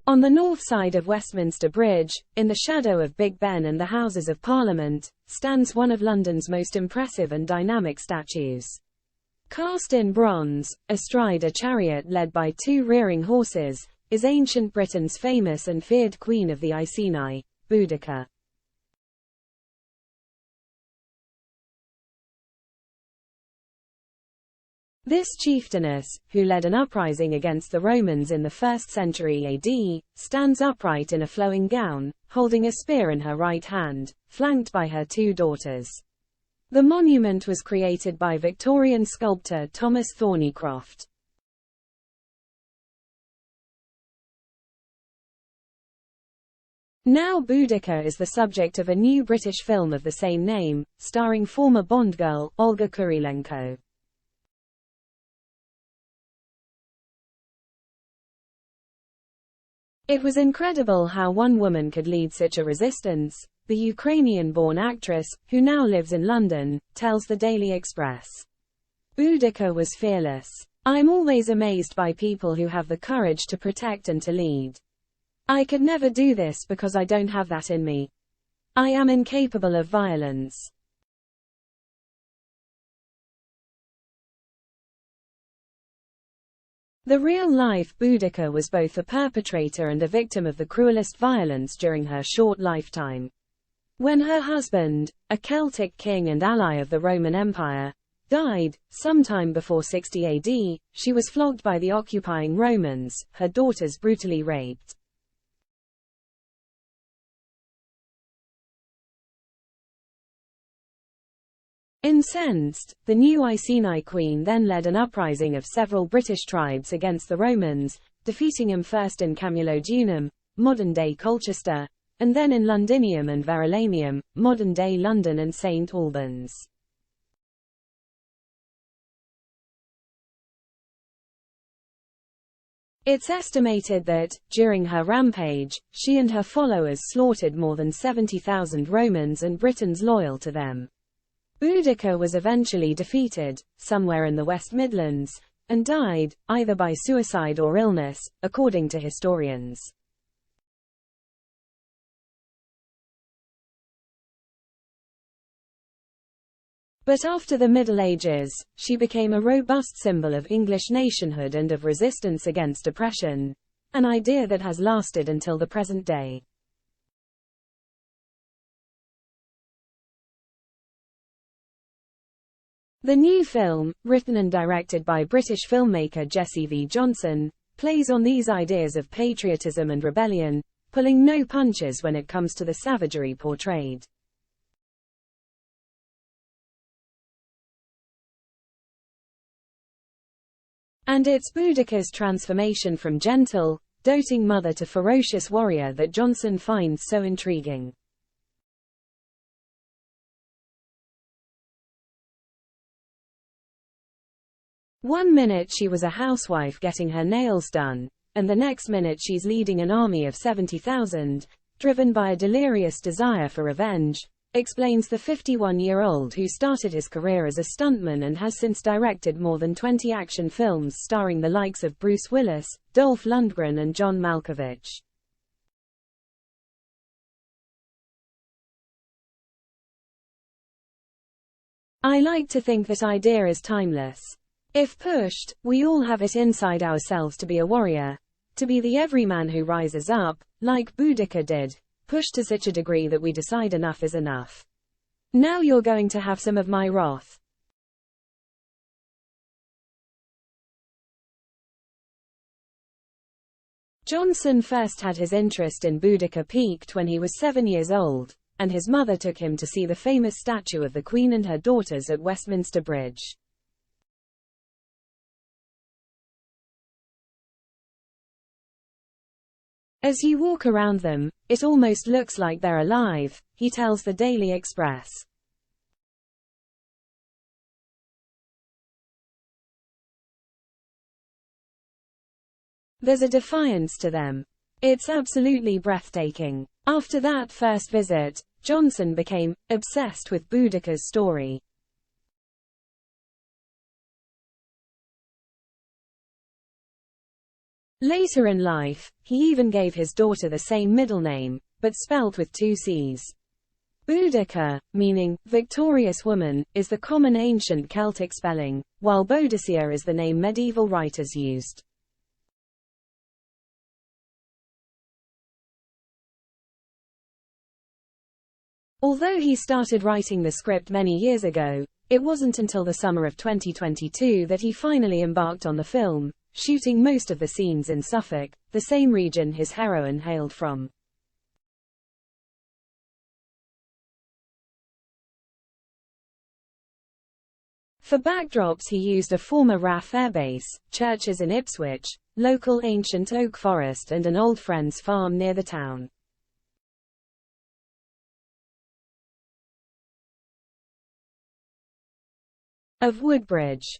On the north side of Westminster Bridge, in the shadow of Big Ben and the Houses of Parliament, stands one of London's most impressive and dynamic statues. Cast in bronze, astride a chariot led by two rearing horses, is ancient Britain's famous and feared queen of the Iceni, Boudica. This chieftainess, who led an uprising against the Romans in the 1st century AD, stands upright in a flowing gown, holding a spear in her right hand, flanked by her two daughters. The monument was created by Victorian sculptor Thomas Thornycroft. Now Boudica is the subject of a new British film of the same name, starring former Bond girl, Olga Kurylenko. It was incredible how one woman could lead such a resistance, the Ukrainian-born actress, who now lives in London, tells the Daily Express. Boudica was fearless. I'm always amazed by people who have the courage to protect and to lead. I could never do this because I don't have that in me. I am incapable of violence. The real-life Boudica was both a perpetrator and a victim of the cruelest violence during her short lifetime. When her husband, a Celtic king and ally of the Roman Empire, died, sometime before 60 AD, she was flogged by the occupying Romans, her daughters brutally raped. Incensed, the new Iceni queen then led an uprising of several British tribes against the Romans, defeating them first in Camulodunum, modern-day Colchester, and then in Londinium and Verulamium, modern-day London and St. Albans. It's estimated that, during her rampage, she and her followers slaughtered more than 70,000 Romans and Britons loyal to them. Boudica was eventually defeated, somewhere in the West Midlands, and died, either by suicide or illness, according to historians. But after the Middle Ages, she became a robust symbol of English nationhood and of resistance against oppression, an idea that has lasted until the present day. The new film, written and directed by British filmmaker Jesse V. Johnson, plays on these ideas of patriotism and rebellion, pulling no punches when it comes to the savagery portrayed. And it's Boudica's transformation from gentle, doting mother to ferocious warrior that Johnson finds so intriguing. One minute she was a housewife getting her nails done, and the next minute she's leading an army of 70,000, driven by a delirious desire for revenge, explains the 51-year-old who started his career as a stuntman and has since directed more than 20 action films starring the likes of Bruce Willis, Dolph Lundgren and John Malkovich. I like to think that idea is timeless. If pushed, we all have it inside ourselves to be a warrior, to be the everyman who rises up, like Boudica did, pushed to such a degree that we decide enough is enough. Now you're going to have some of my wrath. Johnson first had his interest in Boudica peaked when he was 7 years old, and his mother took him to see the famous statue of the Queen and her daughters at Westminster Bridge. As you walk around them, it almost looks like they're alive, he tells the Daily Express. There's a defiance to them. It's absolutely breathtaking. After that first visit, Johnson became obsessed with Boudica's story. Later in life, he even gave his daughter the same middle name, but spelt with 2 C's. Boudica, meaning victorious woman, is the common ancient Celtic spelling, while Boadicea is the name medieval writers used. Although he started writing the script many years ago, it wasn't until the summer of 2022 that he finally embarked on the film, shooting most of the scenes in Suffolk, the same region his heroine hailed from. For backdrops he used a former RAF airbase, churches in Ipswich, local ancient oak forest and an old friend's farm near the town of Woodbridge.